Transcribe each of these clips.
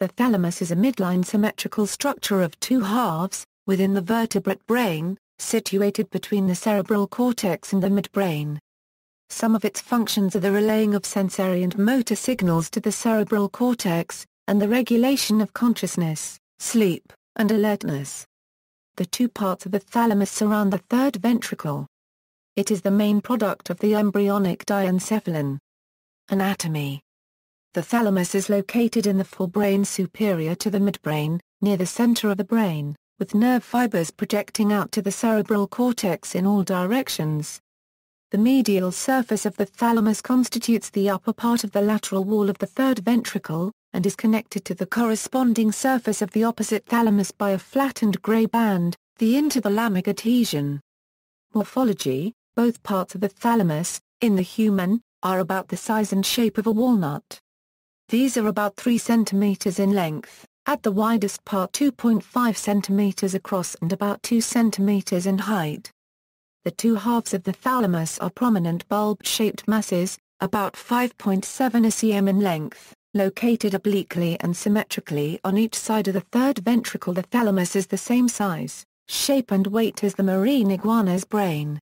The thalamus is a midline symmetrical structure of two halves, within the vertebrate brain, situated between the cerebral cortex and the midbrain. Some of its functions are the relaying of sensory and motor signals to the cerebral cortex, and the regulation of consciousness, sleep, and alertness. The two parts of the thalamus surround the third ventricle. It is the main product of the embryonic diencephalon. Anatomy. The thalamus is located in the forebrain superior to the midbrain, near the center of the brain, with nerve fibers projecting out to the cerebral cortex in all directions. The medial surface of the thalamus constitutes the upper part of the lateral wall of the third ventricle, and is connected to the corresponding surface of the opposite thalamus by a flattened gray band, the interthalamic adhesion. Morphology. Both parts of the thalamus, in the human, are about the size and shape of a walnut. These are about 3 cm in length, at the widest part 2.5 cm across and about 2 cm in height. The two halves of the thalamus are prominent bulb-shaped masses, about 5.7 cm in length, located obliquely and symmetrically on each side of the third ventricle. The thalamus is the same size, shape and weight as the marine iguana's brain.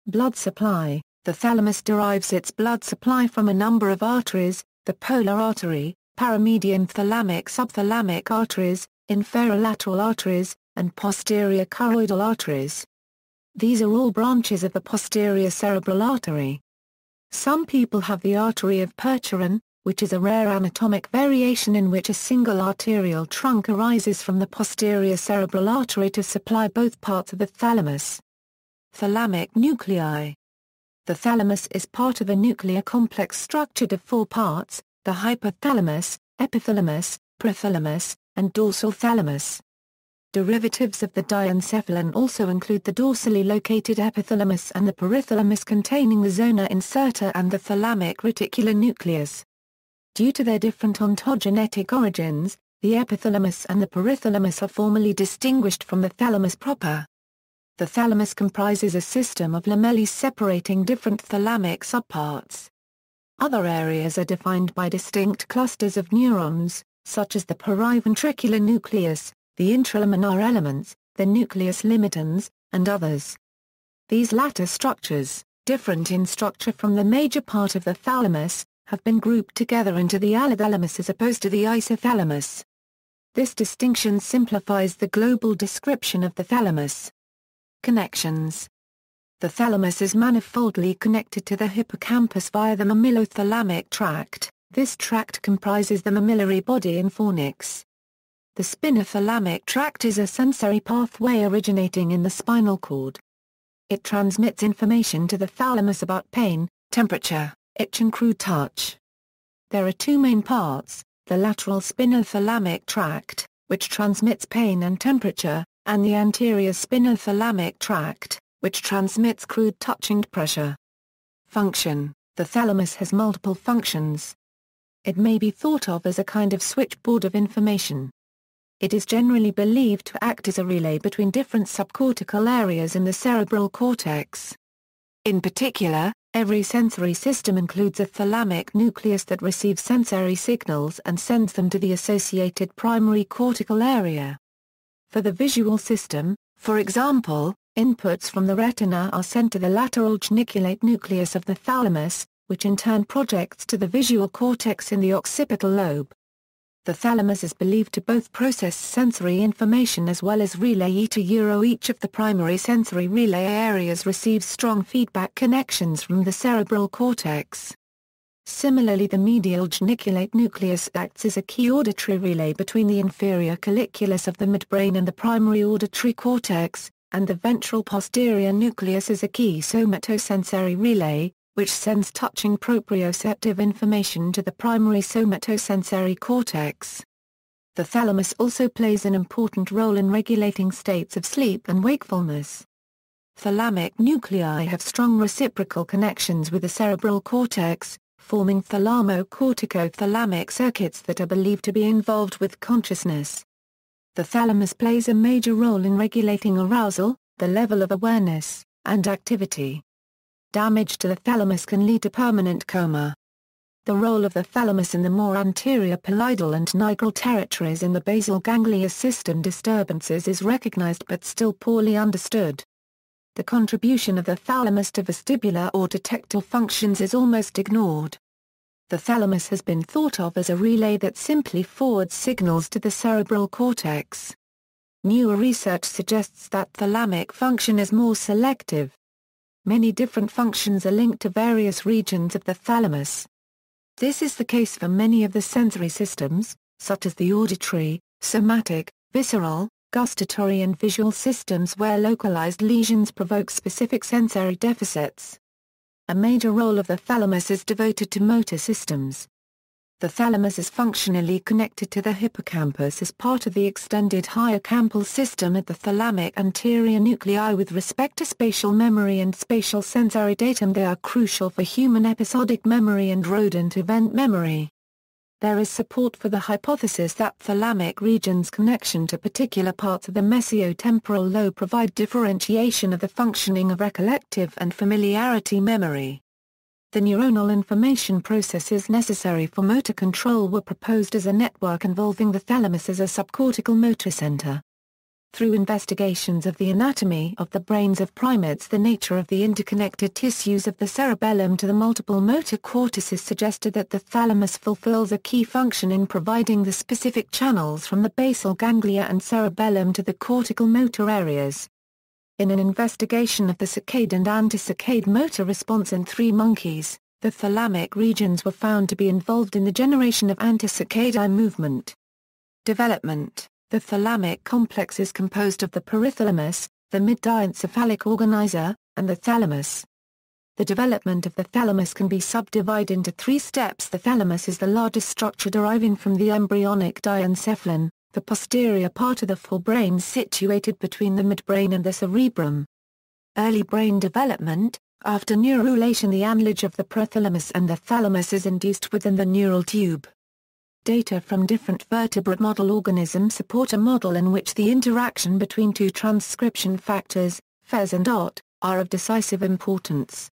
Blood supply. The thalamus derives its blood supply from a number of arteries: the polar artery, paramedian thalamic subthalamic arteries, inferolateral arteries, and posterior choroidal arteries. These are all branches of the posterior cerebral artery. Some people have the artery of Percheron, which is a rare anatomic variation in which a single arterial trunk arises from the posterior cerebral artery to supply both parts of the thalamus. Lamech Nuclei. The thalamus is part of a nuclear complex structured of 4 parts: the hypothalamus, epithalamus, prothalamus, and dorsal thalamus. Derivatives of the diencephalon also include the dorsally located epithalamus and the perithalamus containing the zona incerta and the thalamic reticular nucleus. Due to their different ontogenetic origins, the epithalamus and the perithalamus are formally distinguished from the thalamus proper. The thalamus comprises a system of lamellae separating different thalamic subparts. Other areas are defined by distinct clusters of neurons, such as the periventricular nucleus, the intralaminar elements, the nucleus limitans, and others. These latter structures, different in structure from the major part of the thalamus, have been grouped together into the allothalamus as opposed to the isothalamus. This distinction simplifies the global description of the thalamus. Connections. The thalamus is manifoldly connected to the hippocampus via the mammillothalamic tract. This tract comprises the mammillary body and fornix. The spinothalamic tract is a sensory pathway originating in the spinal cord. It transmits information to the thalamus about pain, temperature, itch and crude touch. There are 2 main parts: the lateral spinothalamic tract, which transmits pain and temperature, and the anterior spinothalamic tract, which transmits crude touch and pressure. Function. The thalamus has multiple functions. It may be thought of as a kind of switchboard of information. It is generally believed to act as a relay between different subcortical areas in the cerebral cortex. In particular, every sensory system includes a thalamic nucleus that receives sensory signals and sends them to the associated primary cortical area. For the visual system, for example, inputs from the retina are sent to the lateral geniculate nucleus of the thalamus, which in turn projects to the visual cortex in the occipital lobe. The thalamus is believed to both process sensory information as well as relay each of the primary sensory relay areas receives strong feedback connections from the cerebral cortex. Similarly, the medial geniculate nucleus acts as a key auditory relay between the inferior colliculus of the midbrain and the primary auditory cortex, and the ventral posterior nucleus is a key somatosensory relay, which sends touching proprioceptive information to the primary somatosensory cortex. The thalamus also plays an important role in regulating states of sleep and wakefulness. Thalamic nuclei have strong reciprocal connections with the cerebral cortex, forming thalamo-corticothalamic circuits that are believed to be involved with consciousness. The thalamus plays a major role in regulating arousal, the level of awareness, and activity. Damage to the thalamus can lead to permanent coma. The role of the thalamus in the more anterior pallidal and nigral territories in the basal ganglia system disturbances is recognized but still poorly understood. The contribution of the thalamus to vestibular or detector functions is almost ignored. The thalamus has been thought of as a relay that simply forwards signals to the cerebral cortex. Newer research suggests that thalamic function is more selective. Many different functions are linked to various regions of the thalamus. This is the case for many of the sensory systems, such as the auditory, somatic, visceral, gustatory and visual systems where localized lesions provoke specific sensory deficits. A major role of the thalamus is devoted to motor systems. The thalamus is functionally connected to the hippocampus as part of the extended hippocampal system at the thalamic anterior nuclei with respect to spatial memory and spatial sensory datum. They are crucial for human episodic memory and rodent event memory. There is support for the hypothesis that thalamic regions' connection to particular parts of the mesiotemporal lobe provide differentiation of the functioning of recollective and familiarity memory. The neuronal information processes necessary for motor control were proposed as a network involving the thalamus as a subcortical motor center. Through investigations of the anatomy of the brains of primates, the nature of the interconnected tissues of the cerebellum to the multiple motor cortices suggested that the thalamus fulfills a key function in providing the specific channels from the basal ganglia and cerebellum to the cortical motor areas. In an investigation of the saccade and antisaccade motor response in 3 monkeys, the thalamic regions were found to be involved in the generation of antisaccade eye movement. Development. The thalamic complex is composed of the perithalamus, the mid-diencephalic organizer, and the thalamus. The development of the thalamus can be subdivided into 3 steps. The thalamus is the largest structure deriving from the embryonic diencephalon, the posterior part of the forebrain situated between the midbrain and the cerebrum. Early brain development. After neurulation, the anlage of the prothalamus and the thalamus is induced within the neural tube. Data from different vertebrate model organisms support a model in which the interaction between 2 transcription factors, Fez and OT, are of decisive importance.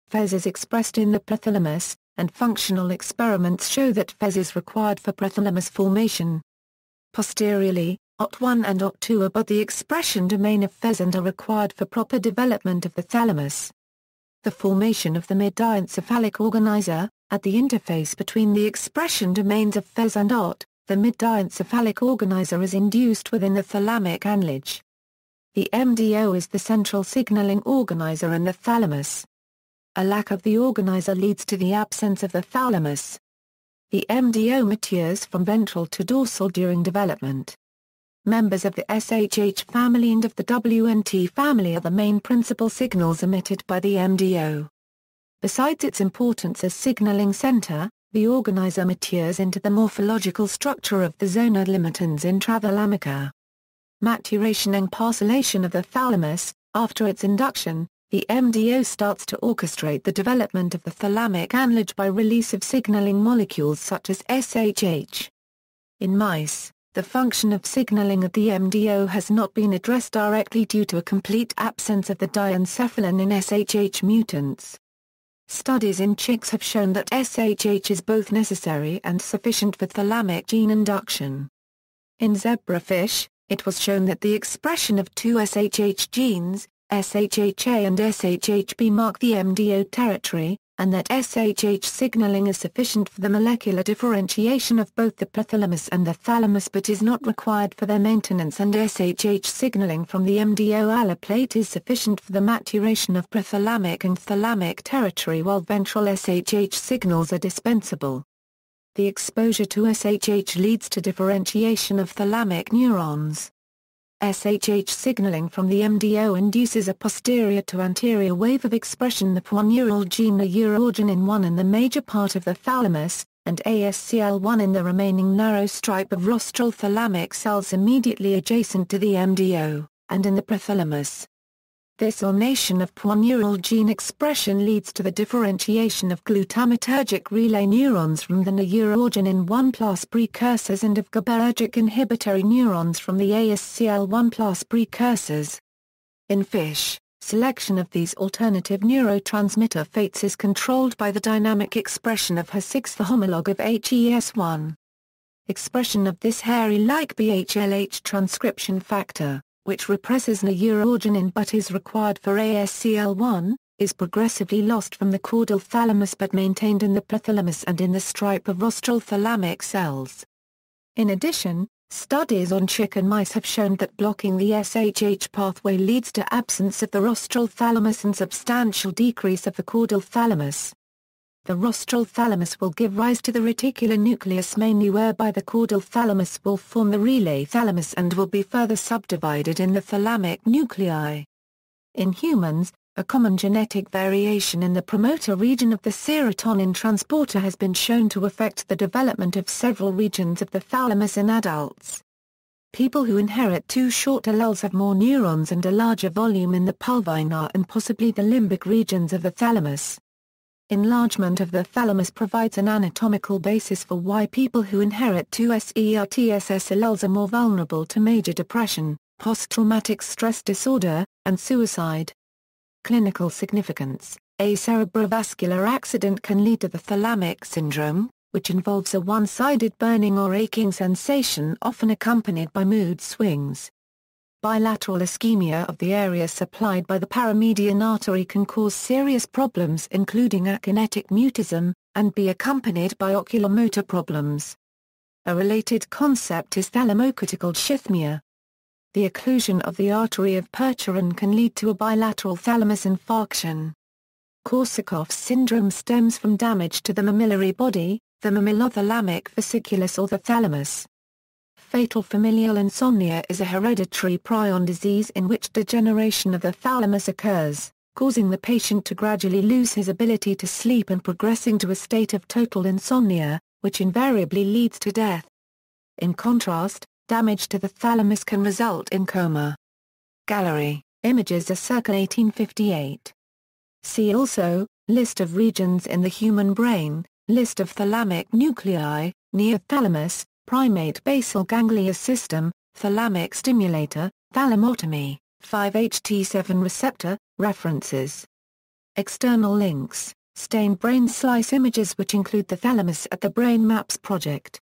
Fez is expressed in the prothalamus, and functional experiments show that Fez is required for prothalamus formation. Posteriorly, OT1 and OT2 are but the expression domain of Fez and are required for proper development of the thalamus. The formation of the mid-diencephalic organizer, at the interface between the expression domains of Fez and OT, the mid-diencephalic organizer is induced within the thalamic anlage. The MDO is the central signaling organizer in the thalamus. A lack of the organizer leads to the absence of the thalamus. The MDO matures from ventral to dorsal during development. Members of the SHH family and of the WNT family are the main principal signals emitted by the MDO. Besides its importance as signaling center, the organizer matures into the morphological structure of the zona limitans intrathalamica. Maturation and parcellation of the thalamus. After its induction, the MDO starts to orchestrate the development of the thalamic anlage by release of signaling molecules such as SHH. In mice, the function of signaling at the MDO has not been addressed directly due to a complete absence of the diencephalon in SHH mutants. Studies in chicks have shown that SHH is both necessary and sufficient for thalamic gene induction. In zebrafish, it was shown that the expression of 2 SHH genes, SHHA and SHHB, mark the MDO territory, and that SHH signaling is sufficient for the molecular differentiation of both the prothalamus and the thalamus but is not required for their maintenance, and SHH signaling from the MDO alloplate is sufficient for the maturation of prothalamic and thalamic territory while ventral SHH signals are dispensable. The exposure to SHH leads to differentiation of thalamic neurons. SHH signaling from the MDO induces a posterior to anterior wave of expression. The poinural gene neurogenin-1 in the major part of the thalamus, and ASCL1 in the remaining narrow stripe of rostral thalamic cells immediately adjacent to the MDO, and in the prothalamus. This ornation of poinural gene expression leads to the differentiation of glutamatergic relay neurons from the neurogenin-1 precursors and of GABAergic inhibitory neurons from the ASCL1 precursors. In fish, Selection of these alternative neurotransmitter fates is controlled by the dynamic expression of HER6, the homologue of HES1. Expression of this hairy-like BHLH transcription factor, which represses neurogenin but is required for ASCL1, is progressively lost from the caudal thalamus but maintained in the hypothalamus and in the stripe of rostral thalamic cells. In addition, studies on chicken mice have shown that blocking the SHH pathway leads to absence of the rostral thalamus and substantial decrease of the caudal thalamus. The rostral thalamus will give rise to the reticular nucleus mainly, whereby the caudal thalamus will form the relay thalamus and will be further subdivided in the thalamic nuclei. In humans, a common genetic variation in the promoter region of the serotonin transporter has been shown to affect the development of several regions of the thalamus in adults. People who inherit two short alleles have more neurons and a larger volume in the pulvinar and possibly the limbic regions of the thalamus. Enlargement of the thalamus provides an anatomical basis for why people who inherit two SERTSS alleles are more vulnerable to major depression, post-traumatic stress disorder, and suicide. Clinical significance: a cerebrovascular accident can lead to the thalamic syndrome, which involves a one-sided burning or aching sensation often accompanied by mood swings. Bilateral ischemia of the area supplied by the paramedian artery can cause serious problems including akinetic mutism, and be accompanied by oculomotor problems. A related concept is thalamocortical schizthymia. The occlusion of the artery of Percheron can lead to a bilateral thalamus infarction. Korsakoff syndrome stems from damage to the mammillary body, the mammillothalamic fasciculus or the thalamus. Fatal familial insomnia is a hereditary prion disease in which degeneration of the thalamus occurs, causing the patient to gradually lose his ability to sleep and progressing to a state of total insomnia, which invariably leads to death. In contrast, damage to the thalamus can result in coma. Gallery, images are circa 1858. See also, list of regions in the human brain, list of thalamic nuclei, neothalamus, primate basal ganglia system, thalamic stimulator, thalamotomy, 5-HT7 receptor, references. External links, stained brain slice images which include the thalamus at the Brain Maps project.